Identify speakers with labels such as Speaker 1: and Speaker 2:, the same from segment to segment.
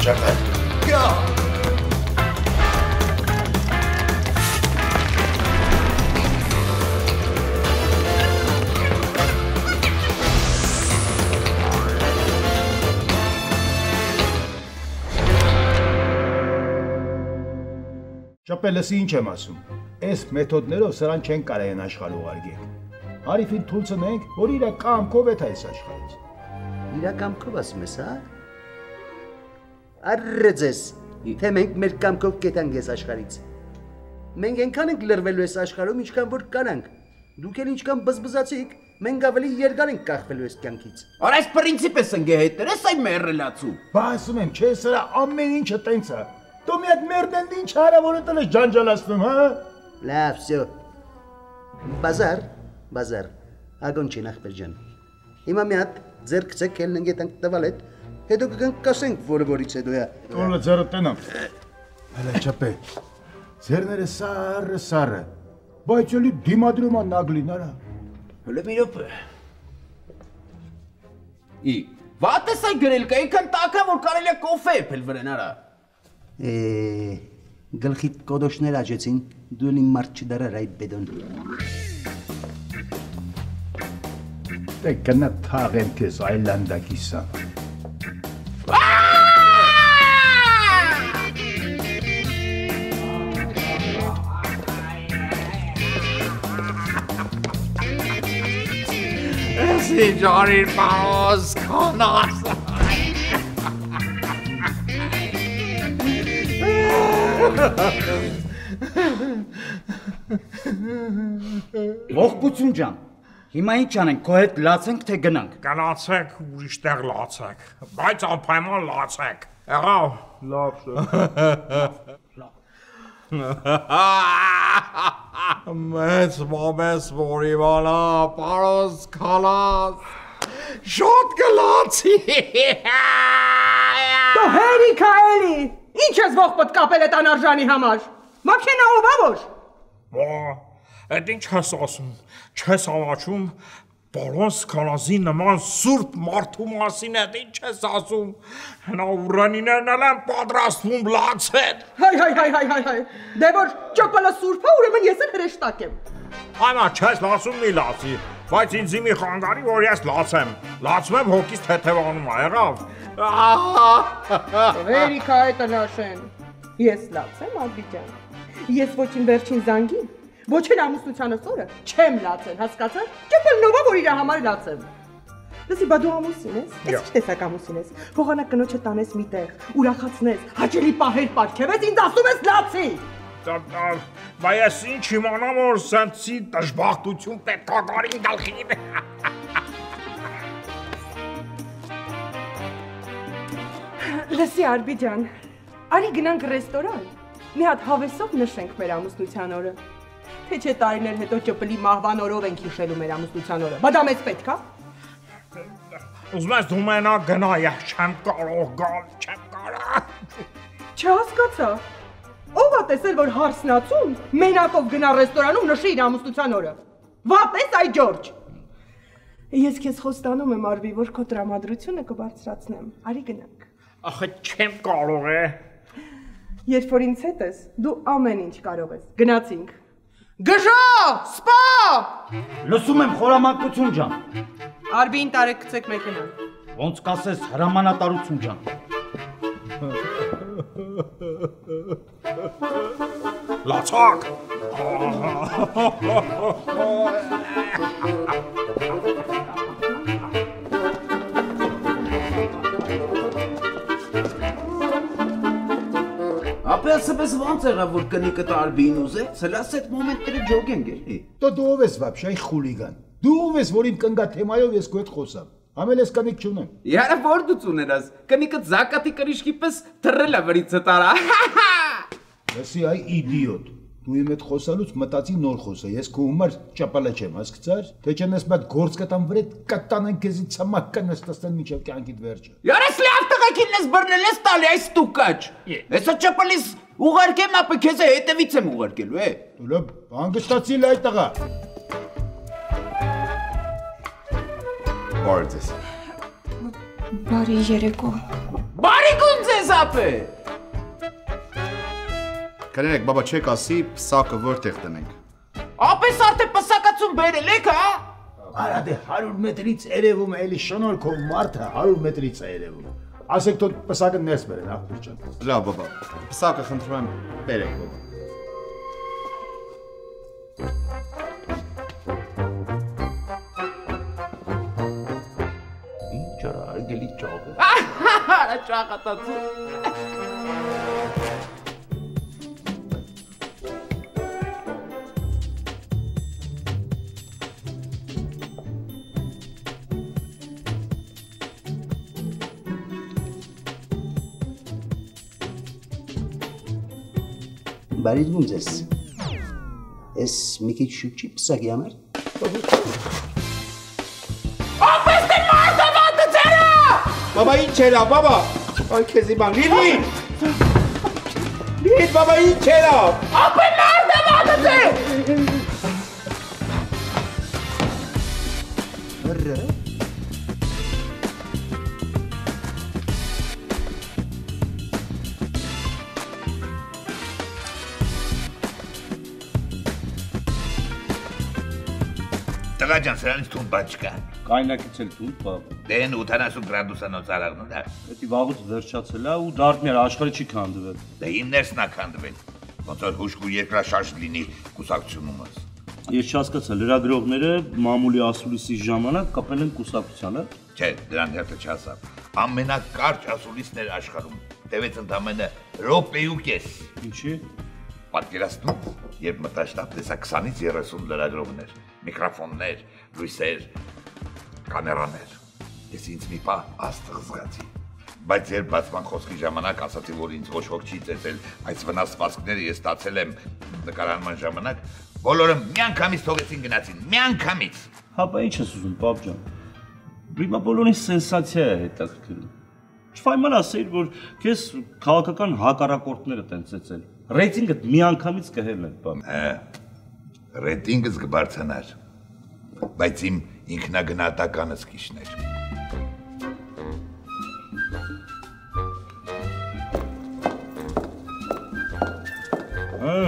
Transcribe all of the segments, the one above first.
Speaker 1: Չապել։ Գա։
Speaker 2: Չապելսի ինչ եմ ասում, այս մեթոդներով սրան չեն կարային աշխարհ ուղարկել։ Հարիֆին թույլ ցնենք, որ իր կամքով է այս աշխարհից։
Speaker 3: Իր կամքով ասում ես, հա։ Արրեձես, թե մենք մեր կամքով կետանք այս աշխարհից։ Մենք այնքան ենք լրվելու այս աշխարհում, ինչքան որ կանանք։ Դուք էլ ինչքան բզբզացիք, մենք ավելի երկար ենք կախվելու այս կյանքից։
Speaker 4: Արա այս պրինցիպ ես ընկեհետներ, ես այն մերրելացու։
Speaker 2: Բա ասում եմ, չէ, սրա ամեն ինչը տենց է։ Դու մի հատ մերդենդ ինչ հարավոր ես ջանջալացնում, հա։
Speaker 3: Լավ, всё։ Բազար, ագոն չի նախբեր ջան։ Հիմա մի հատ ձեր գցեք ելնենք ետնք տվալետ, հետո կգանք կասենք, որը որից հետո է։
Speaker 2: Տոնը ձերը տենամ։ Հələ չապե։ Ձերները սարը, բայց էլի դիմադրում ան նագլին արա։
Speaker 4: Հələ մի րոպե։ Ի, վատ ես այն գրել կա, ինքան տակա, որ կարելի է կոֆե էփել վրան արա։
Speaker 3: Գլխիդ կոդոշներ աճեցին, դու էլ իմ մարդ չդարար այդ բեդոն։
Speaker 2: Դե կնա թաղեմ քեզ այլանդակիսա։
Speaker 4: Էսի ջարիր պարոս կանաս։
Speaker 5: Ողբություն ջան, հիմա ինչ անենք, քո հետ լացենք թե գնանք։
Speaker 6: Գնացեք, ուրիշ տեղ լացեք, բայց անպայման լացեք։ Եղավ, լավ Մեծ մամես որիվանա, պարոս կալաս, շոտ գլացի։
Speaker 7: Դո հերիք էլի, ինչ ես ողբդ կապել էտ անարժանի համար, մաքենաով ավոր։
Speaker 6: Այդ ինչ ես ասում, չես ամաչում, պարոս կալազի նման սուրբ մարդու մասին էդ ինչ ես ասում, հնա ուրանիներն էլ են պատրաստվում լացեն։
Speaker 7: Հայ, դե որ ճոպալը սուրբ է, ուրեմն ես էլ հրեշտակ եմ։
Speaker 6: Այնա չես լացում մի լացի, բայց ինձի մի խանգարի, որ ես լացեմ, լացում եմ հոգիս թեթևանում է, եղավ։
Speaker 7: Հերիք այդ նաշեն, ես լացեմ ադվիջան, ես ոչ իմ վերջին զանգին, ոչ էլ ամուսնությանս օրը չեմ լացել, հասկացար, ճոպալ նովա, որ իրա համար լացեմ։ Լսի, բա դու ամուսին ես, ես ինչ տեսակ ամուսին ես, փողանակ կնոջը տանես մի տեղ, ուրախացնես, հաճելի պահեր պարգևես, ինձ ասում ես լացի։
Speaker 6: Բա ես ինչ իմանամ, որ սենցի դժբախտություն պետք է գարին գալխին։
Speaker 7: Լսի, Արբի ջան, արի գնանք ռեստորան, մի հատ հավեսով նշենք մեր ամուսնության օրը, թե չէ տարիներ հետո ճպլի մահվան օրով ենք հիշելու մեր ամուսնության օրը, բա դա մեծ պետք է։
Speaker 6: Ուզում ես դու մենա գնա, ես չեմ կարող գալ, չեմ կարող։
Speaker 7: Չհասկացա, ով է տեսել, որ հարսնացուն մենակով գնա ռեստորանում նշի իր ամուսնության օրը, վատես այ Ջորջ։ Ես քեզ խոստանում եմ, Արվի, որ քո տրամադրությունը կբարձրացնեմ, արի գնանք։
Speaker 6: Ախը չեմ կարող է։
Speaker 7: Երբ որ ինձ հետ ես, դու ամեն ինչ կարող ես, գնացինք։ Գժա, սպա։
Speaker 5: Լսում եմ խորամանկություն ջան։
Speaker 7: Արբին տարեք գցեք մեքենան։
Speaker 5: Ոնց կասես հրամանատարություն ջան։
Speaker 6: Լացակ։
Speaker 4: Ապեսպես ոնց եղավ, որ կնիկը Արբին ուզեց, սլաս այդ մոմենտները ջոգենք էլի։
Speaker 2: Դու ով ես վաբշե, այն խուլիգան։ Դու ով ես, որ իմ կնգա թեմայով ես քո հետ խոսամ։ Ամել ես կնիկ չունեմ։
Speaker 4: Յարա որ դու ծուներաս, կնիկը զակատի կրիշկի պես թռել է վրիցը տարա։
Speaker 2: Լսի, այ իդիոտ։ Դու իմ հետ խոսալուց մտածի նոր խոսա, ես քո համար ճապալա չեմ, հասկացար։ Թե չնես մատ գործ կտամ վրեդ կտանեն քեզի ցամաք նստաստան միջև կյանքիդ վերջը։
Speaker 4: Յարես լավ տղակին ես բռնել ես տալի այս տուկաչ։ Հեսա ճապալիս ուղարկեմ ապա քեզ հետևից եմ ուղարկելու, է։
Speaker 2: Դու լավ հանգստացի լայ տղա։
Speaker 1: Բարդես։
Speaker 8: Բարի երեկո։
Speaker 4: Բարի գույն ձեզ ապե։
Speaker 1: Կներեք, բաբա, չեք ասի, պսակը որտեղ տնենք։
Speaker 4: Ապես արդեն պսակացում բերել եք, հա։
Speaker 2: Արա դե 100 մետրից երևում է, էլի շնորհքով մարդը 100 մետրից է երևում։ Ասեք թող պսակը ներս բերեն, ախպեր ջան։
Speaker 1: Լավ, բաբա, պսակը խնդրում եմ, բերեք, բաբա։
Speaker 4: Ինչ արա, արգելի ճաղ։ Արա ճաղատացու։
Speaker 3: Բարի դու ձեզ։ Ես մի քիչ շուտ չի պսակի համար։
Speaker 4: Ապես դե մարդը վատը ձերա։
Speaker 1: Բաբա, ինչ էլա, բաբա։ Այ քեզի բան, լիլի։ Լիլ, բաբա, ինչ էլա։
Speaker 4: Ապե մարդը վատը ձեր։
Speaker 8: Տղա ջան, սրանից թուն բաց չկա։
Speaker 5: Կայնակից էլ դու, բաբա։
Speaker 8: Դեն 80 գրադուսանոց արագն ուտա։
Speaker 5: Դա վաղուց վերջացել է ու դարդներ աշխարհի չի քանդվել։
Speaker 8: Դե իմ ներսն է քանդվել։ Ոնց որ հուշք ու երկրաշարժ լինի կուսակցությունումս։
Speaker 5: Ես չհասկացա, լրագրողները մամուլի ասուլիսի ժամանակ կապել են կուսակցությանը։
Speaker 8: Չէ, դրան հերթը չասա։ Ամենակարճ ասուլիսներ աշխարհում։ Տևեց ընդամենը րոպեու կես։
Speaker 5: Ինչի՞։
Speaker 8: Պատկերացնում, երբ մտաշտապ տեսա 20-ից 30 լրագրողներ, միկրոֆոններ, լույսեր, կամերաներ։ Ես ինձ մի պահ աստղ զգացի։ Բայց երբ բացման խոսքի ժամանակ ասացի, որ ինձ ոչ ոք չի ծեծել, այս վնասվածքները ես ստացել եմ նկարանման ժամանակ, բոլորը միանգամից թողեցին գնացին, միանգամից։
Speaker 5: Հապա ինչ ես ուզում, պապ ջան։ Հիմա բոլորին սենսացիա է հետաքրքրում։ Չփայման ասեիր, որ քեզ քաղաքական հակառակորդները տեն ծեծել։ Ռեյտինգը միանգամից կհելներ, պապ։
Speaker 8: Ռեյտինգս կբարձրանար, բայց իմ ինքնագնահատականս կիջներ։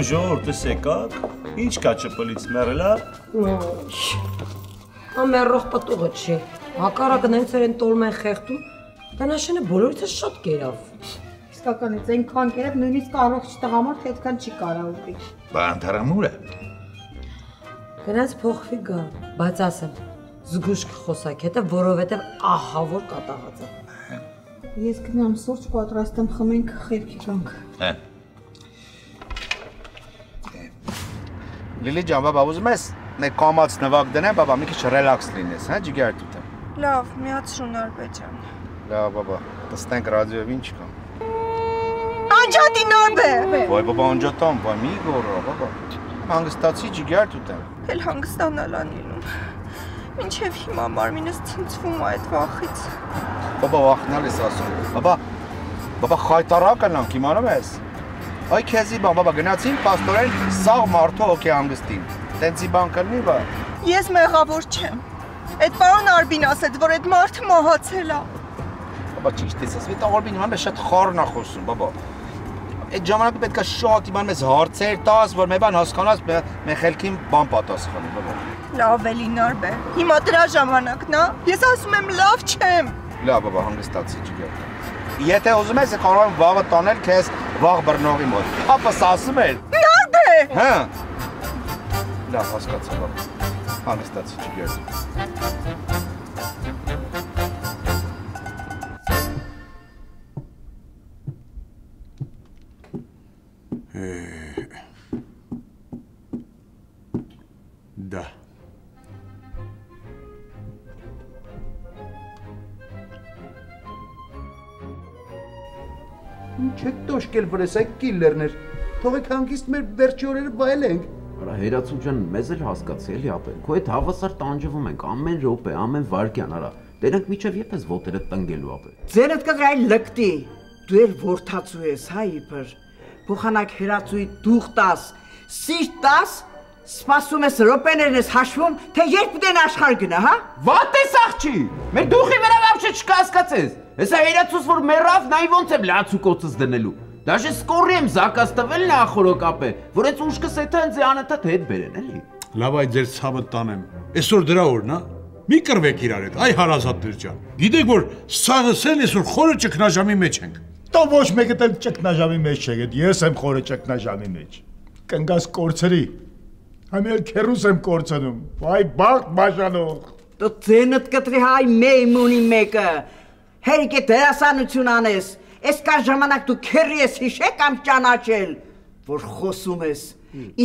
Speaker 5: Ժողովուրդ, տեսեք, ինչ կա ճպլից մեռելա։
Speaker 9: Ամեռող պտուղը չի։ Հակառակը նենց են տոլմեն խեղդում, տնաշենը բոլորիցս շատ կերավ։
Speaker 10: Իսկականից այնքան կերավ, նույնիսկ առողջ տղամարդ այդքան չի կարող ուտի։
Speaker 8: Բա ընդհանուր է։
Speaker 9: Գնաց փոխվի գա, բայց ասեմ, զգուշ կխոսակ հետը, որովհետև ահա որ կատաղած է։
Speaker 10: Ես գնամ սուրճ պատրաստեմ, խմենք, խելքի գանք։
Speaker 1: Լիլի ջան, բաբա, ուզում ես մեկ կամած նվակ դնեմ, բաբա, մի քիչ ռելաքս լինես, հա, ջիգար դուտեմ։
Speaker 11: Լավ, միացրու Նարբե ջան։
Speaker 1: Լավ, բաբա, տեսնենք ռադիոյով ինչ կա։
Speaker 11: Անջատի Նարբե։
Speaker 1: Ոայ, բաբա, անջատամ, ոայ, մի գոռա, բաբա։ Հանգստացի ջիգար դուտեմ։
Speaker 11: Էլ հանգստանալ անինում։ Մինչև հիմա մարմինս ցնցվում է այդ վախից։
Speaker 1: Բաբա, վախնալ ես ասում։ Բաբա, խայտարակ անանք, իմանում ես։ Այ քեզի բան, բաբա, գնացին պաստորեն սաղ մարդու հոգի հանգստին։ Տենցի բան կլինի, բա։
Speaker 11: Ես մեղավոր չեմ։ Այդ պարոն Արբին ասեց, որ այդ մարդը մահացել է։
Speaker 1: Բաբա, ճիշտ ես, ասվի տաղորբին իման շատ խառն է խոսում, բաբա։ Այդ ժամանակը պետք է շատ իման մեզ հարցեր տաս, որ մի բան հասկանաս, մեր խելքին բան պատասխանի, բաբա։
Speaker 11: Լավ էլի Նարբե։ Հիմա դրա ժամանակն է։ Ես ասում եմ լավ չեմ։
Speaker 1: Լավ, բաբա, հանգստացի ջիգար։ Եթե ուզում ես, կարող եմ վաղը տանել քեզ վաղ բռնողի մոտ։ Ապաս ասում էր։
Speaker 11: Նարբե։
Speaker 1: Հա։ Լավ, հասկացա, բաբա։ Հանգստացի ջիգար։
Speaker 12: Да.
Speaker 3: Ինչ եք տոշկել վրես այդ կիլլերներ, թողեք հանգիստ մեր վերջի օրերը վայելենք։
Speaker 4: Արա Հերացու ջան, մեզ էլ հասկացի էլի ապե, քո այդ հավասար տանջվում ենք ամեն րոպե, ամեն վայրկյան, արա, դրանք միջև երբ ես ոտերը տնգելու ապե։
Speaker 13: Ձերդ կգրայ լկտի, դու էլ որդացու ես, հա իբր, փոխանակ Հերացուի դուղ տաս, սիրտ տաս, սպասում ես րոպեներն ես հաշվում, թե երբ դեն աշխարհ գնա, հա։
Speaker 4: Վատ ես աղջի, մեր դուխի վրա вообще չկա հասկացես։ Հեսա երացուս որ մեռավ, նայ ոնց եմ լացու կոցս դնելու։ Դաժե սկորի եմ զակաս տվել նախորոկապ է, որ այս ուշկս էթա ինձ անընդհատ հետ բերեն, էլի։
Speaker 14: Լավ այ ձեր ցավը տանեմ։ Այսօր դրա օրն է։ Մի կռվեք իրար հետ, այ հարազատներ ջան։ Գիտեք որ սաղսեն այսօր խորը ճգնաժամի մեջ ենք։
Speaker 2: Տո ոչ մեկը դեռ ճգնաժամի մեջ չեք, ես եմ խորը ճգնաժամի մեջ։ Կնգաս կորցրի։ Համել քերուս եմ կորցնում։ Վայ բախտ բաժանող։
Speaker 13: Դու ձենդ կտրի հայ մեյմունի մեկը։ Հերիք է դերասանություն անես։ Այս կա ժամանակ դու քերի ես հիշե կամ ճանաչել, որ խոսում ես։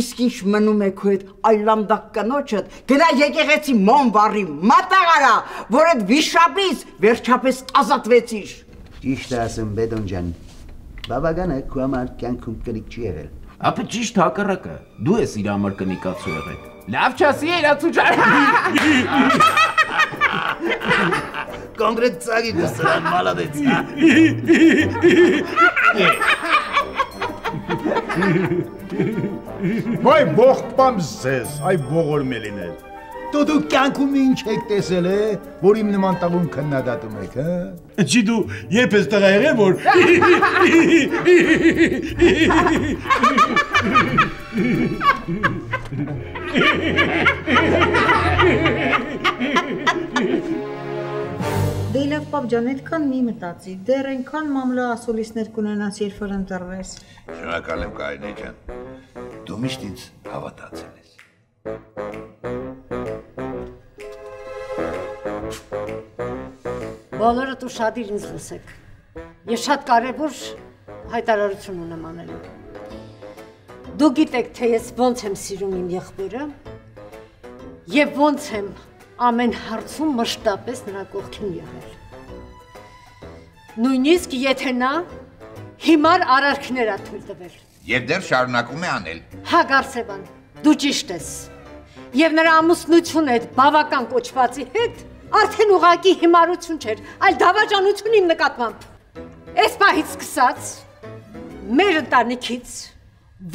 Speaker 13: Իսկ ինչ մնում է քո հետ այլանդակ կնոջդ, գնա եկեղեցի մոմվարի մատաղարա, որ այդ վիշապից վերջապես ազատվեցիր։
Speaker 3: Ճիշտ ասում Բեդոն ջան։ Բավական է քո համար կյանքում կնիկ չի եղել։
Speaker 4: Ապա ճիշտ հակառակը, դու ես իր համար կնիկացու եղել։ Լավ չասի երացու ջան։
Speaker 3: Կոնկրետ ծագի դուսրան մալադեց։
Speaker 2: Վայ ողբամ զես, այ ողորմելիներ։ Դու կյանքում ինչ եք տեսել է, որ իմ նման տաղում քննադատում եք, հա։
Speaker 14: Չի դու երբ ես տղա եղել որ
Speaker 10: Դե լավ պապ ջան, այդքան մի մտածի, դեռ այնքան մամլո ասուլիսներ կունենաս, երբ որ ընտրվես։
Speaker 8: Շնորհակալ եմ Կարինե ջան։ Դու միշտ ինձ հավատացել ես։
Speaker 9: Բոլորդ ուշադիր ինձ լսեք։ Ես շատ կարևոր հայտարարություն ունեմ անելու։ Դու գիտեք, թե ես ոնց եմ սիրում իմ եղբորը եւ ոնց եմ ամեն հարցում մշտապես նրա կողքին եղել։ Նույնիսկ եթե նա հիմար արարքներ ա թույլ տվել։
Speaker 8: Եվ դեռ շարունակում է անել։
Speaker 9: Հա Գարսևան, դու ճիշտ ես։ Եվ նրա ամուսնությունը այդ բավական կոչվածի հետ արդեն ուղակի հիմարություն չէր, այլ դավաճանություն իմ նկատմամբ։ Այս պահից սկսած մեր ընտանիքից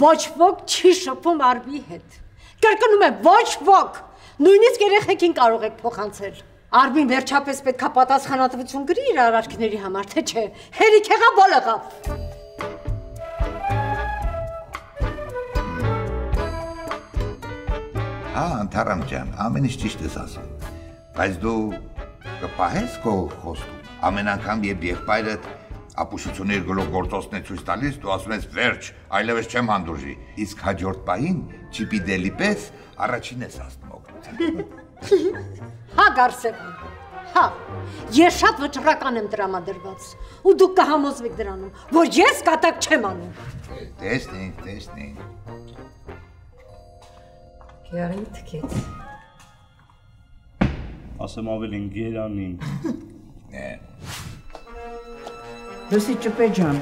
Speaker 9: ոչ ոք չի շփում Արբի հետ։ Կրկնում եմ, ոչ ոք։ Նույնիսկ երեխեքին կարող եք փոխանցել։ Արբին վերջապես պետքա պատասխանատվություն գրի իր արարքների համար, թե չէ, հերիք եղավ բոլեղավ։
Speaker 8: Անթարամ ջան, ամեն ինչ ճիշտ ես ասում։ Բայց դու կպահես քո խոստում։ Ամեն անգամ երբ եղբայրդ ապուշությունների գլուխ գործոցն է ցույց տալիս, դու ասում ես վերջ, այլևս չեմ հանդուրժի։ Իսկ հաջորդ պահին չիպի դելի պես առաջին ես ասում օգնության։
Speaker 9: Հա Գարսևան, հա, ես շատ վճռական եմ տրամադրված ու դուք կհամոզվեք դրանում, որ ես կատակ չեմ անում։
Speaker 8: Տեսնենք։
Speaker 9: Գերի թքեց։
Speaker 5: Ասեմ ավելին գերանին։
Speaker 13: Լսի ճպե ջան։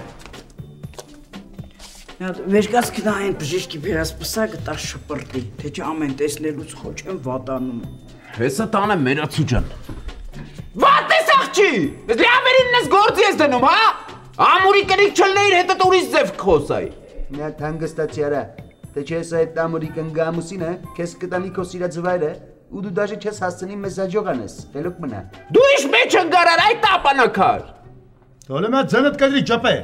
Speaker 13: Վերջկաց կնա այն բժիշկի վերասպսակը տա շպրտի, թե չէ ամեն տեսնելուց խոչ եմ վատանում։
Speaker 4: Հեսա տանը մերացու ջան։ Վատ ես աղջի, ես լավերին ես գործի ես դնում, հա? Ամուրի կնիկ չլնեիր հետդ ուրիշ ձև կխոսայի։
Speaker 3: Նա հանգստացի արա, թե չէ սա այդ ամուրի կնգամուսին է, քեզ կտանի քո սիրած վայրը, ու դու դաժե չես հասցնի մեզ աջող անես, տելոք մնա։
Speaker 4: Դու իշ մեջ ընկարար այդ տապանակար։
Speaker 2: Դոլեմա ձենդ կդրի ճպե։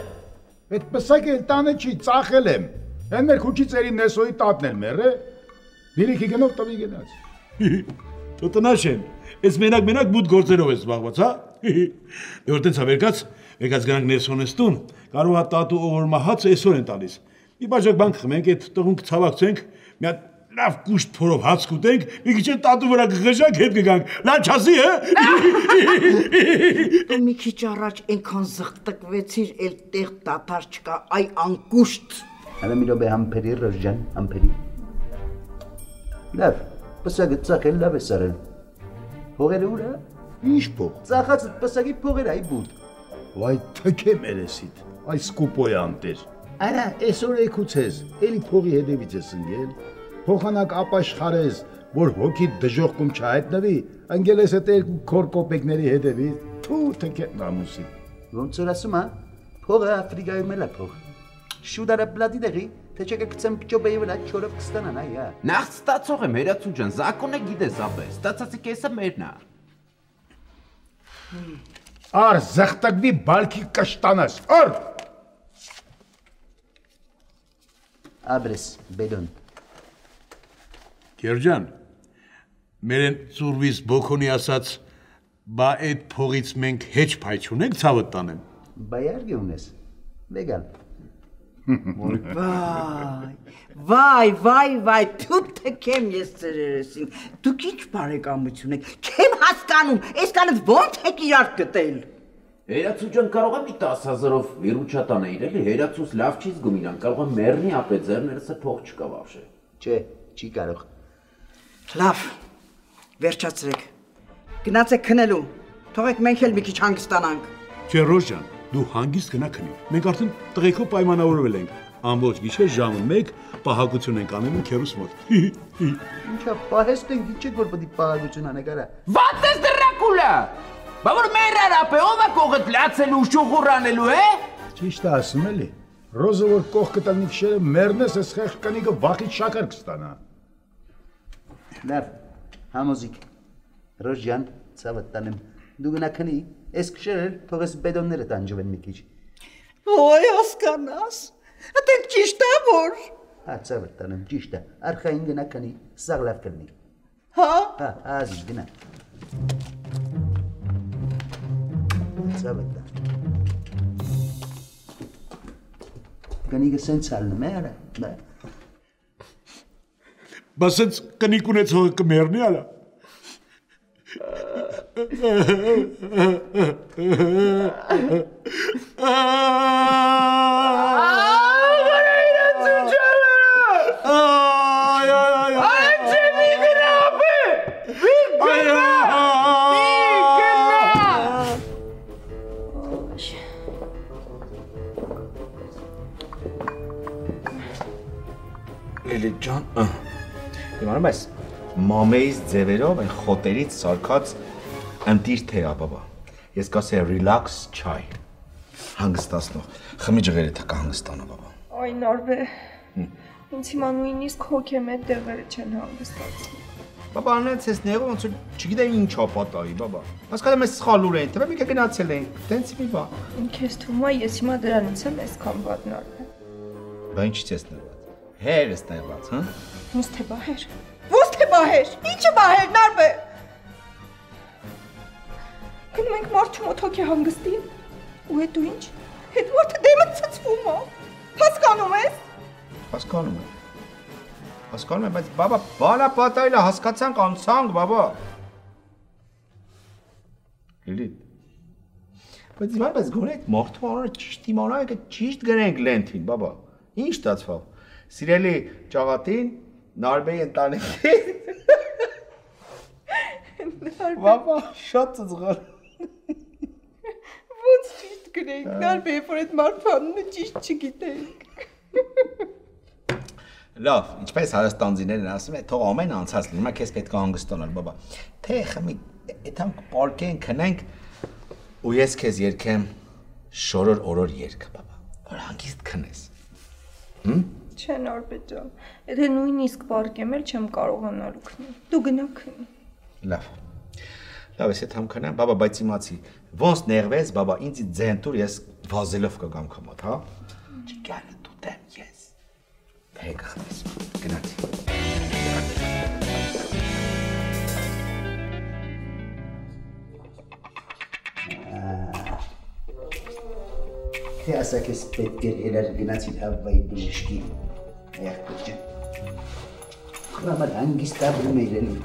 Speaker 2: Այդ պսակը տանը չի, ծախել եմ։ Են մեր քուչի ծերի նեսոյի տատն են մեր է։ Բիրիքի գնով տվի գնաց։
Speaker 14: Դու տնաշեն, ես մենակ բուտ գործերով ես զբաղված, հա։ Դե որ տենց հավերկած գնանք Նեսոնեստուն, կարող է տատու օղորմահացը այսօր են տալիս։ Մի բաժակ բան կխմենք, այդ տղուն կցավակցենք, մի հատ լավ կուշտ փորով հաց կուտենք, մի քիչ տատու վրա կղժանք, հետ կգանք։ Լավ չասի,
Speaker 13: Դու մի քիչ առաջ այնքան զղտկվեցիր, էլ տեղ դադար չկա, այ անկուշտ։
Speaker 3: Հələ մի րոպե համբերի Ռոժան, համբերի։ Լավ, պսակը ծախել լավ է սարել։ Փողերը ուր է։
Speaker 2: Ինչ փող։
Speaker 3: Ծախածդ պսակի փողերը այ բուտ։
Speaker 2: Վայ թքե մերեսիդ, այ սկուպոյ անտեր։ Արա, այսօր եկուցես, էլի փողի հետևից ես ընկել։ Փոխանակ ապաշխարես, որ հոգի դժողքում չհայտնվի, ընկել ես այդ երկու քոր կոպեկների հետևից, թու թքե նամուսի։
Speaker 3: Ոնց որ ասում, հա, փողը Աֆրիկայում էլ է փող։ Շուտ արա բլադի դեղի, թե չէ կգցեմ ճոբեի վրա չորով կստանան, այ, հա։
Speaker 4: Նախ ստացող եմ Հերացու ջան, զակոնը գիտես ապե, ստացածի կեսը մերն է։
Speaker 2: Ար զեղտակվի բալքի կշտանաս, ար։
Speaker 3: Աբրես, բեդոն։
Speaker 14: Գերջան, մերեն ծուրվիս բոքոնի ասաց, բա այդ փողից մենք հեչ փայ չունենք ցավը տանեմ։
Speaker 3: Բայարգի ունես, վեգան։
Speaker 13: Վայ, թուք թքեմ ես ծերերեսին, դուք ինչ բարեկամություն եք, չեմ հասկանում, այս կանից ոնց եք իրար գտել։
Speaker 4: Հերացու ջան կարող է մի 10,000-ով վիրուչատան է իրել, հերացուս լավ չի զգում իրան, կարող է մեռնի ապե ձեռներս փող չկա վավշե։
Speaker 3: Չէ, չի կարող։
Speaker 13: Լավ, վերջացրեք, գնացեք քնելու, թողեք մենք էլ մի քիչ հանգստանանք։
Speaker 14: Չէ Ռոժան, դու հանգիստ գնա քնի, մենք արդեն տղեկով պայմանավորվել ենք, ամբողջ գիշեր ժամը 1 պահակություն ենք անելու քերուս մոտ։
Speaker 3: Ինչա պահեստ ենք, ինչ եք որ պետք է պահակություն անեք արա։
Speaker 4: Վատես դրակուլա։ Բա որ մերար ապե ով է կողդ լացելու շուղուրանելու է։
Speaker 2: Ճիշտ է ասում էլի։ Ռոզը որ կողքը տանի քշերը մեռնես էս խեղճ կնիկը վախից շաքար կստանա։
Speaker 3: Լավ, համոզիկ։ Ռոժ ջան, ցավը տանեմ։ Դու գնա քնի, այս քշերը թողես բեդոնները տանջվեն մի քիչ։
Speaker 13: Ոյ հասկանաս։ Ատեն ճիշտ է որ։
Speaker 3: Հա, ցավը տանեմ, ճիշտ է։ Արխային գնա քնի, սաղ լավ կլինի։
Speaker 13: Հա։
Speaker 3: Հա, ազի գնա։ Ցավը տա։ Կնիկը սենց ալնում է արա։
Speaker 14: Բա սենց կնիկ ունեցողը կմեռնի արա։
Speaker 1: Լիլի ջան, իմանում ես, մամեից ձևերով այն խոտերից սարքած ընտիր թե ապաբա, ես կասեի ռիլաքս չայ, հանգստացնող, խմի ջղերը թա կհանգստանա բաբա։
Speaker 11: Այ նարվե, ինձ հիմա նույնիսկ հոգեմ այդ դեղերը չեն հանգստացնում։
Speaker 1: Բաբա անենց ես նեղը ոնց որ չգիտեի ինչ ապատայի, բաբա, հասկանում ես սխալուր էին, թվե մի կը գնացել ենք, տենց մի բա։
Speaker 11: Քեզ թվում է ես հիմա դրանից եմ այսքան վատ նարվե։
Speaker 1: Բա ինչից ես նեղված, հեր ես նեղված, հա։
Speaker 11: Ոնց թե բահեր, ոնց թե բահեր, ինչը բահեր նարվե։ Գնում ենք մարդու մոտ հոգի հանգստին, ու հետո ինչ, հետ մարդը դեմը ծծվում է, հասկանում ես։
Speaker 1: Հասկանում եմ, բայց բաբա, բանա պատայլը հասկացանք անցանք, բաբա։ Լիլիթ, բայց իման պես գոնե այդ մարդու անորը ճիշտ իմանայք, ճիշտ գնենք լենթին, բաբա, ինչ ստացվավ, սիրելի ճաղատին, նարբեի ընտանեկին, բաբա, շատ ծծղար։
Speaker 11: Ոնց ճիշտ գնենք, նարբե, որ այդ մարդու անունը ճիշտ չգիտենք։
Speaker 1: Լավ, ինչպես հարստանձիներն ասում է, թող ամեն անցած լինի, հիմա քեզ պետք է հանգստանալ, բաբա։ Թե խմի, այդամ կպարկենք, քնենք, ու ես քեզ երգեմ շորոր օրոր երգը, բաբա, որ հանգիստ քնես։
Speaker 11: Չէ, նարբե ջան, եթե նույնիսկ պարկեմ էլ չեմ կարողանալու քնել, դու գնա քնի։
Speaker 1: Լավ, ես այդ համ քնեմ, բաբա, բայց իմացի, ոնց նեղվես, բաբա, ինձի ձենտուր ես վազելով կգամ քո մոտ, հա։ Չգալը դու դեմ ես։ Հեկ խմես, գնացի։
Speaker 3: Թե ասակ ես պետք էր երար գնացի հավվայի բժշկի, եղբոր ջան։ Խրամար հանգիստ ապրում էր էլի։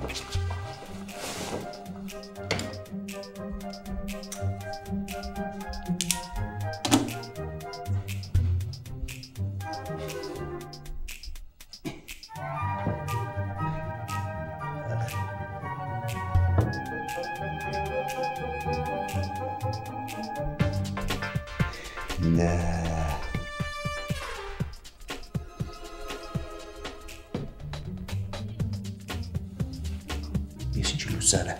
Speaker 3: Ես ինչ լուսար է։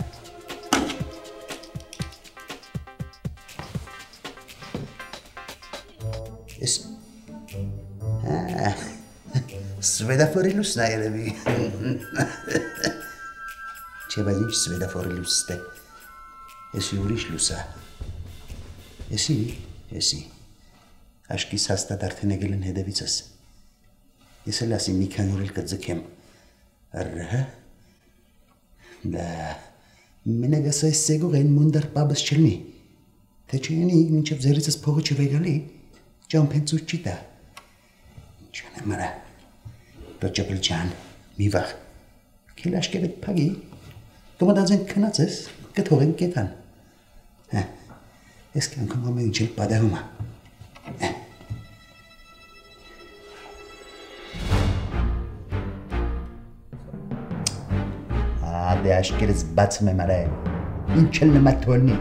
Speaker 3: Ես Սվեդաֆորի լուսն է երևի։ Չէ, բայց ինչ սվեդաֆորի լուստ է։ Ես ուրիշ լուս է։ Էսի։ Աշկիս հաստատ արդեն եկել են հետևիցս։ Ես էլ ասի մի քանի օր էլ կձգեմ։ Առհա։ Դա մենակ ասա սեգող այն մոնդար բաբս չլնի։ Թե չյանի մինչև ձերիցս փողը չվեգալի, ճամփեն ծուր չի տա։ Չանեմ արա։ Բրջապլ ջան, մի վաղ։ Քիլ աշկերդ փագի։ Դու մտածեն քնած ես, կթողեն կետան։ Հա։ Ես կյանքում ամեն ինչ էլ պատահում է։ Դե աշկերս բացում եմ արա, ինչ էլ նմա թորնի։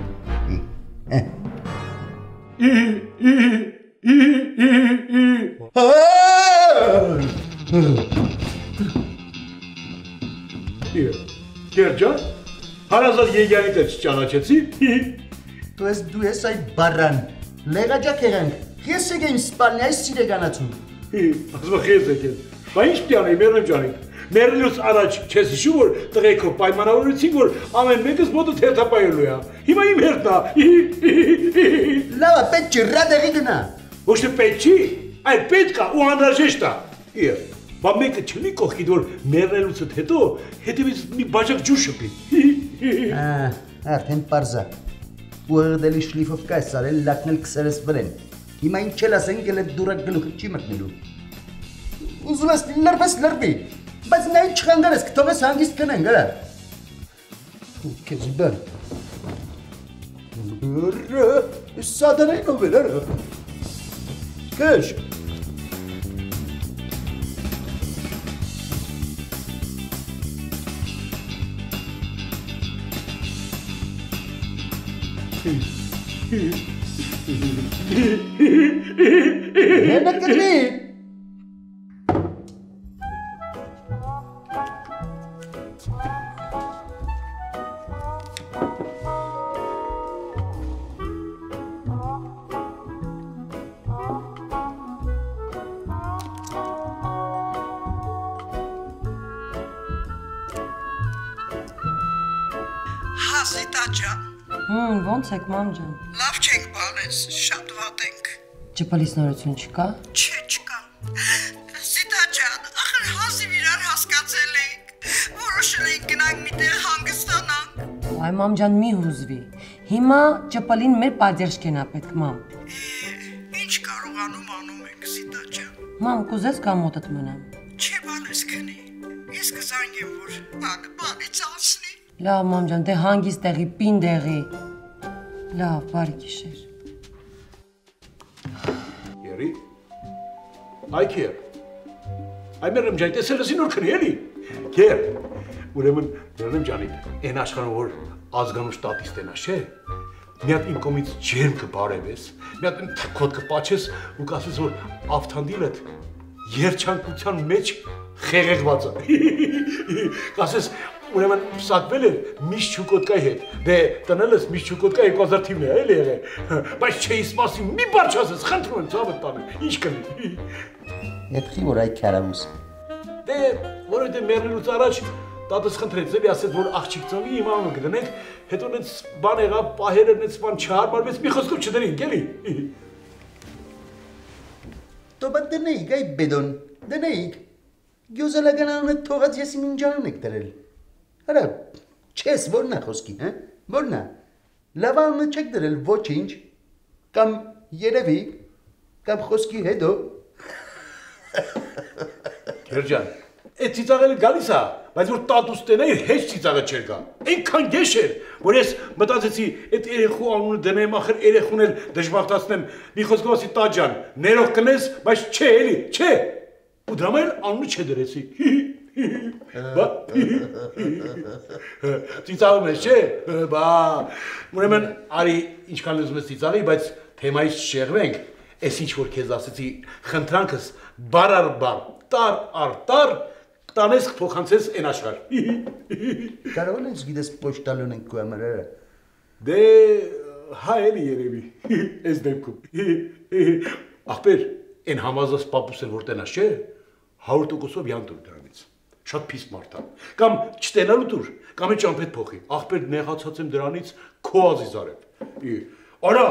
Speaker 14: Գերջան, հարազատ եգյանիտ է չճանաչեցի։
Speaker 3: Դու ես այ բարան, լեղաջակ եղանք, ես եկեմ սպալնյայ սիրեգանացում։
Speaker 14: Ասվա խեզ եկել, բա ինչ պյանի, մերնեմ ջանիտ։ Մերնուց առաջ չես հիշում, որ տղեկով պայմանավորեցին, որ ամեն մեկս մոտը թերթապայելու է։ Հիմա իմ հերթն է։
Speaker 3: Լավ, պետք չի, ռադեղի գնա։
Speaker 14: Ոչ թե պետք չի, այլ պետք է ու անհրաժեշտ է։ Բա մեկը չունի կողքիդ, որ մերնելուցդ հետո հետևից մի բաժակ ջուր շփի։
Speaker 3: Արդեն պարզ է։ Ու ըրդելի շլիֆով կայս արել լակնել քսերս վրեն։ Հիմա ինչ էլ ասենք, էլ այդ դուրակ գլուխը չի մտնելու։ Ուզում ես լրվի։ Բայց նա ինչ խանգարես, կթողես հանգիստ կնենք, արա։ Քեզ բան։ Սադանային ով էլ, արա։ Կեշ։ Հենը կդրի։
Speaker 7: Ոնց եք, մամ ջան։
Speaker 13: Լավ չենք բանես, շատ վատ ենք։
Speaker 7: Ճպլիս նորություն չկա։
Speaker 13: Չէ, չկա։ Սիտա ջան, ախր հազիվ իրար հասկացել ենք, որոշել ենք գնանք միտեղ հանգստանանք։
Speaker 7: Այ մամ ջան, մի հուզվի։ Հիմա ճպլին մեր պատերժքեն ա պետք, մամ։
Speaker 13: Ինչ կարողանում անում ենք, Սիտա ջան։
Speaker 7: Մամ, կուզես կամ մոտդ մնամ։
Speaker 13: Չէ, բանես քնի։ Ես կզանգեմ, որ բանից անցնի։
Speaker 7: Լավ, մամ ջան, դե հանգիստ տեղի, պին տեղի։ Լավ, բարի գիշեր։
Speaker 14: Երի։ Այ քեր։ Այ մերնեմ ջան, տեսել ես նոր քնի էլի։ Քեր։ Ուրեմն մերնեմ ջանի, այն աշխարհը որ ազգանուշ տատիս տենաս, չէ։ Մի հատ իմ կողմից ջերմ կբարևես, մի հատ թքոտ կպաչես ու կասես որ ավթանդիլդ երջանկության մեջ խեղեղված է։ Կասես ուրեմն փսակվել էր միշտ չուկոտկայի հետ։ Դե տնել ես միշտ չուկոտկա 2000 թիվն է, էլի եղել։ Բայց չէ իսպասի մի բառ չասես, խնդրում եմ ցավդ տանեմ։ Ինչ կլինի։
Speaker 3: Եթխի որ այ քարամուս։
Speaker 14: Դե որովհետեւ մեռնելուց առաջ տատս խնդրեց, էլի ասեց որ աղջիկ ծնվի, հիմա անը կդնենք, հետո նենց բան եղավ, պահերը նենց բան չհարմարվեց, մի խոսքով չդրինք, էլի։
Speaker 3: Տոբա դնեիք այ բեդոն, դնեիք։ Գյուզելականանը թողած ես իմ ինջանն եք դրել։ Արա, չես որնա խոսքի, հա? Որնա։ Լավանը չեք դրել ոչինչ, կամ երևի, կամ խոսքի հետո։
Speaker 14: Գերջան, այդ ծիծաղելը գալիս է, բայց որ տատուս տենեի հեչ ծիծաղը չեր գա։ Այնքան գեշ էր, որ ես մտածեցի այդ երեխու անունը դնեմ, ախր երեխուն էլ դժբախտացնեմ։ Մի խոսքով ասի տա ջան, ներող կնես, բայց չէ, էլի, չէ։ Ու դրամա էլ անունը չդրեցի։ Բա ծիծաղում ես, չէ։ Բա ուրեմն արի ինչքան ուզում ես ծիծաղի, բայց թեմայից չշեղվենք։ Էս ինչ որ քեզ ասեցի, խնդրանքս բար առ բար, տար առ տար տանես փոխանցես այն աշխարհ։
Speaker 3: Կարող ես գիտես պոչտալուն ենք քո համար։
Speaker 14: Դե հա էլի երևի։ Էս դեպքում։ Ախպեր, այն համազած պապուսը որ տենաս, չէ։ 100%-ով յանտուր դրանից։ Շատ փիս մարդ է։ Կամ չտենալու դուր, կամ ճամփետ փոխի։ Ախպեր նեղացած եմ դրանից քո ազիզարებ։ Արա,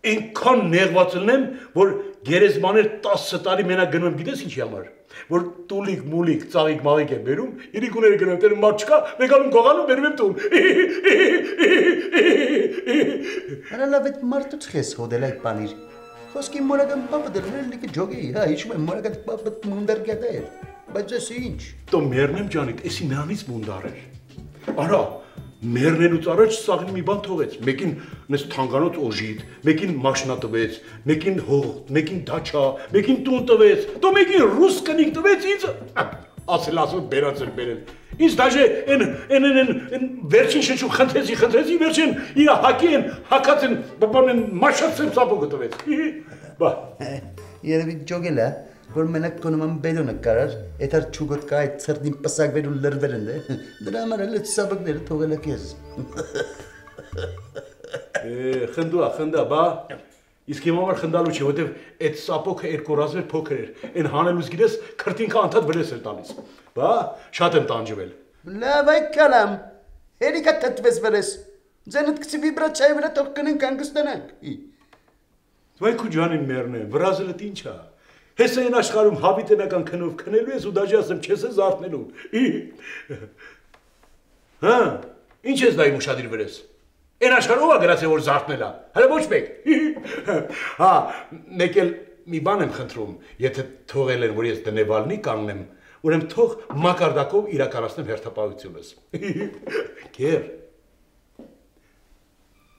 Speaker 14: Այնքան նեղված ելնեմ, որ գերեզմաներ 10 տարի մենակ գնում եմ, գիտես ինչի համար, որ տուլիկ, մուլիկ, ծաղիկ, մաղիկ եմ բերում, իրիկուները գնում եմ, տերում մարդ չկա, մեկանում կողանում, բերում եմ տուն։
Speaker 3: Արա լավ այդ մարդուց խես հոդել այդ բանիր։ Խոսքի մորական պապը դրնել լիքը ջոգի, հա, հիշում եմ մորական պապը մունդար գետա էր, բայց ես ինչ։
Speaker 14: Տո մերնեմ ջանիկ, էսի նրանից մունդար էր։ Արա, մերնելուց առաջ սաղին մի բան թողեց, մեկին նես թանկանոց օժիտ, մեկին մաշնա տվեց, մեկին հող, մեկին դաչա, մեկին տուն տվեց, տո մեկին ռուս կնիկ տվեց ինձ, ասել բերած էր բերել, ինձ դաժե են վերջին շնչում խնդրեցի, վերջին իրա հակի են, հակած են, բան են մաշացեմ սապոգը տվեց, բա։
Speaker 3: Երևի ջոգել է, որ մենակ կոնում եմ բելոնը կարար, էթար չուգոտ կա այդ ծրդին պսակվեր ու լրվեր են է, դրա համար էլ այդ սաբակները թողել է կեզ։
Speaker 14: Խնդա, բա, իսկ իմ համար խնդալու չի, որտև այդ սապոքը երկու ռազվեր փոքր էր, են հանելուց գիտես քրտինքը անդադ վրես էր տալիս, բա, շատ եմ տանջվել։
Speaker 3: Լավ այ կալամ, հերիկա թտվես վրես, ձենդ կցի վիբրացիայի վրա թող կնենք անգստանանք։
Speaker 14: Վայ քու ջանին մերն է, վրազելդ ինչ է։ Հես այն աշխարհում հավիտենական քնով քնելու ես ու դաժե ասեմ չես ես զարթնելու։ Հա, ինչ ես դա իմ ուշադիր վրես։ Այն աշխարհով ա գրած է որ զարթնել ա։ Հələ ոչ մեկ։ Հա, մեկ էլ մի բան եմ խնդրում, եթե թողել են որ ես դնեվալնի կանգնեմ, ուրեմն թող մակարդակով իրականացնեմ հերթապահությունս։ Գեր։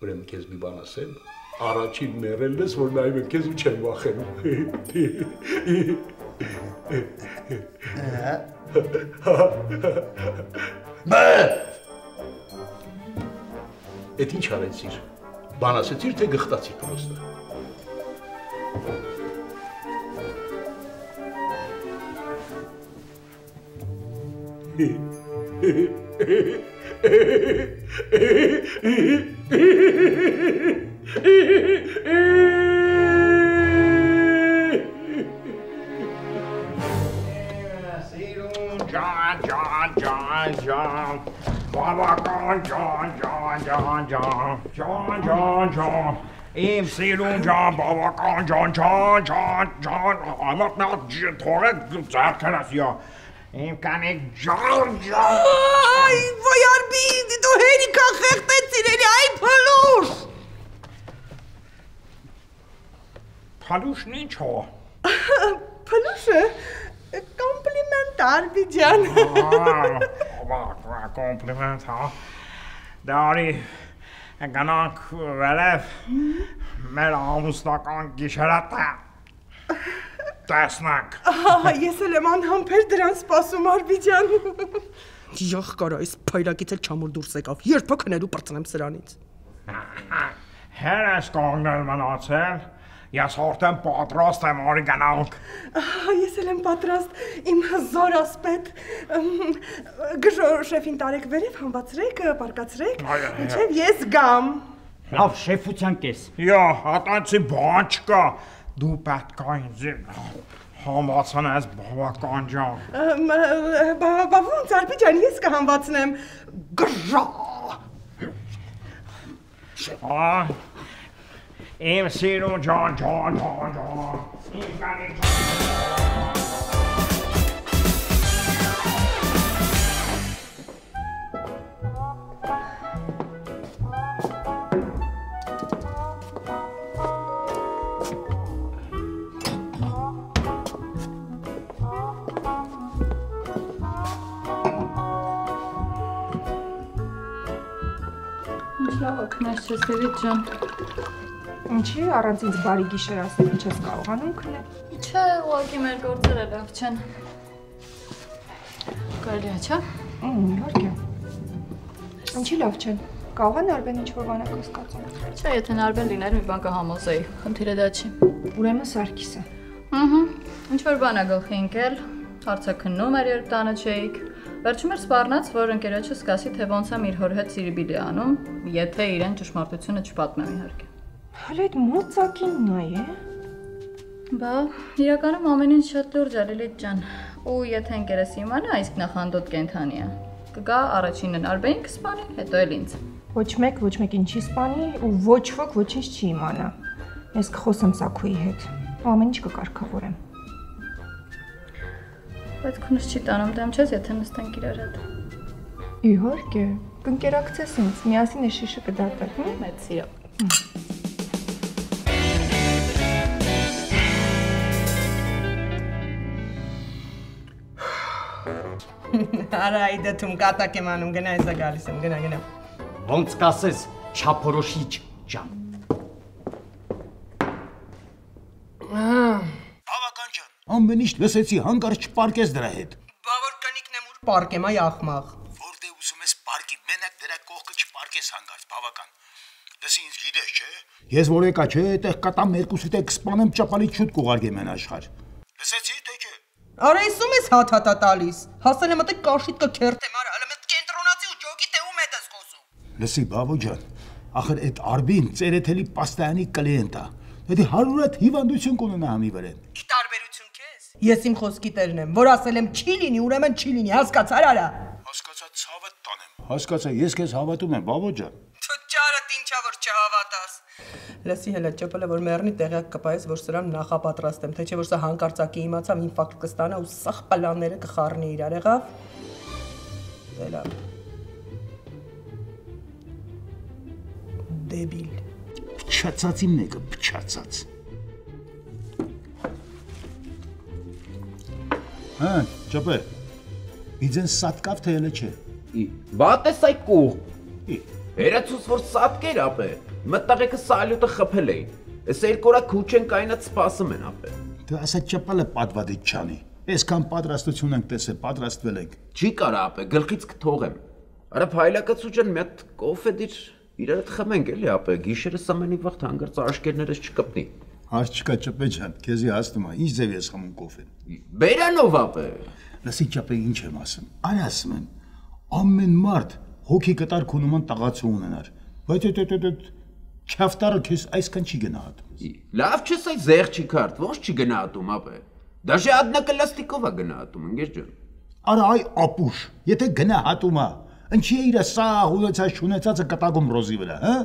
Speaker 14: Ուրեմն քեզ մի բան ասեմ։ Առաջին մերելն ես, որ նայում եմ քեզ ու չեմ վախենում։ Էդ ինչ արեցիր, բան ասեցիր, թե գխտացիր պրոստը։
Speaker 6: John. Baba John. Im Silung John, Baba John. I'm not Torek, Zarkanas, Im kann ich John.
Speaker 11: Ay, voi arbidi, tu Erika Hertețineri, ai păluș!
Speaker 6: Păluș nici o.
Speaker 11: Pălușă? Complimentar, Bijan.
Speaker 6: Compliment, ha? Dari, ganank vele, melamusnakan gişerata. Տեսնանք։
Speaker 11: Ես էլ եմ անհամբեր դրան սպասում Արբիջան։ Յախ այս փայլակից էլ չամուր դուրս եկավ։ Երբ քնելու բրծնեմ սրանից։
Speaker 6: Հերս կողնել մնացել։ Ես հորտեմ պատրաստ եմ արի գնանք։
Speaker 11: Ես էլ եմ պատրաստ իմ զոր ասպետ։ Գժո շեֆին տարեք վերև համբացրեք, պարկացրեք։ Ինչև ես գամ։
Speaker 6: Լավ շեֆության կես։ Յա, հատանցի բան չկա։ Դու պետք է ինձ համբացնես բավական ջան։
Speaker 11: Բա ոնց Արբիջան, ես կհամբացնեմ։ Գժա։
Speaker 6: Իմ սիրուն ջան։ Իմ կանիկ
Speaker 15: Քնած չես Դեվիդ ջան։
Speaker 11: Ինչի առանց ինձ բարի գիշերացնել չես կարողանում քնել։
Speaker 15: Չէ, ուղղակի մեր գործերը լավ չեն։ Կարելի է, չէ՞։
Speaker 11: Իհարկե։ Ինչի լավ չեն։ Կարող է Նարբեն ինչ-որ բան կասկածում։
Speaker 15: Չէ, եթե Նարբեն լիներ, մի բան կհամոզեի։ Խնդիրը դա չի։
Speaker 11: Ուրեմն Սարգիսը։
Speaker 15: Ինչ-որ բան է գլխի ընկել, հարցը քննում էր, երբ տանը չէիք։ Վերջում էր սպառնաց, որ ընկերոջս կասի, թե ոնց եմ իր հոր հետ սիրիբիլի անում, եթե իրեն ճշմարտությունը չպատմեմ իհարկե։
Speaker 11: Հələ այդ մոծակինն է։
Speaker 15: Բա, իրականում ամեն ինչ շատ լուրջ է Լիլիթ ջան, ու եթե ընկերս իմանա, իսկ նախանդոտ կենթանի է, կգա առաջինը Նարբեին կսպանի, հետո էլ ինձ։
Speaker 11: Ոչ մեկ ինչի սպանի ու ոչ ոք ոչինչ չի իմանա։ Ես կխոսեմ Սաքուի հետ։ Ամեն ինչ կկարգավորեմ։
Speaker 15: Բայց քունս չի տանում, դեմ չես, եթե նստենք իրար հետ։
Speaker 11: Իհարկե, կընկերակցես ինձ, միասին է շիշը կդատել։
Speaker 15: Մեծ սիրո։
Speaker 7: Արա այ դդում կատակ եմ անում, գնա հեսա գալիս եմ, գնա։
Speaker 16: Ոնց կասես, չափորոշիչ ջան։
Speaker 2: Բավական ջան։ Ամեն ինչ լսեցի, հանկարծ չպարկես դրա հետ։
Speaker 7: Բա որ կնիկն եմ ուր պարկեմ այ ախմախ։
Speaker 2: Որտե ուզում ես պարկի, մենակ դրա կողքը չպարկես հանկարծ, բավական։ Լսի ինձ գիտես, չէ։ Ես որ եկա, չէ, այդտեղ կատամ երկուսի տեղ կսպանեմ ճապալի շուտ կուղարկեմ այն աշխարհ։ Լսեցի, թե չէ։
Speaker 7: Արա իսում ես հաթաթա տալիս։ Հասել եմ այդտեղ կաշիտ կքերթեմ, արա, հələ մեծ կենտրոնացի ու ջոկի թե ում հետս խոսում։
Speaker 2: Լսի, բաբու ջան, ախր այդ արբին ծերեթելի պաստայանի կլիենտ է։ Դա 100 հիվանդություն կունենա համի վրան։
Speaker 7: Տարբերություն քեզ։ Ես իմ խոսքի տերն եմ, որ ասել եմ չի լինի, ուրեմն չի լինի, հասկացար արա։
Speaker 2: Հասկացա, ցավդ տանեմ։ Հասկացա, ես քեզ հավատում եմ, բաբու ջան։
Speaker 7: Դու ճարդ ինչա որ չհավատաս։ Լսի հələ ճպլը որ մեռնի տեղյակ կպայես, որ սրան նախապատրաստեմ, թե չէ որ սա հանկարծակի իմացավ ինֆարկտ կստանա ու սախ պլանները կխառնի իրար եղավ։ Դե լավ։ Դեբիլ։
Speaker 2: Փչացածի մեկը, փչացած։ Հա, ճապե։ Իձեն սատկավ թե հələ չէ։
Speaker 4: Բատես այ կուղ։ Վերացուս որ սատկեր ապե։ Մտաղեկը սալյուտը խփել էին։ Էս երկորա քուչեն կայնած սպասում են ապե։
Speaker 2: Դու ասա ճապալը պատվադի չանի։ Այսքան պատրաստություն ենք տեսել, պատրաստվել ենք։
Speaker 4: Չի կարա ապե, գլխից կթողեմ։ Արա փայլակացու ջան, մի հատ կոֆե դիր իրար հետ խմենք էլի ապե, գիշերը սամենի վաղ հանգարց աշկերներս չկպնի։
Speaker 2: Հարց չկա ճպե ջան, քեզի հասնում է, ինչ ձև ես խմում կոֆեն։
Speaker 4: Բերանով ապե։
Speaker 2: Լսի ճապե ինչ եմ ասում։ Այ ասում եմ, ամեն մարդ հոգի կտար քունման տղացու ունենար։ Բայց այդ չավտարը քեզ այսքան չի գնահատում։
Speaker 4: Լավ չես այ զեղ չի քարտ, ոնց չի գնահատում ապե։ Դաժե одноколостикով է գնահատում, ընկեր ջան։
Speaker 2: Արա այ ապուշ, եթե գնահատում է, ինչի է իր սա ունեցած չունեցածը կտագում ռոզի վրա, հա։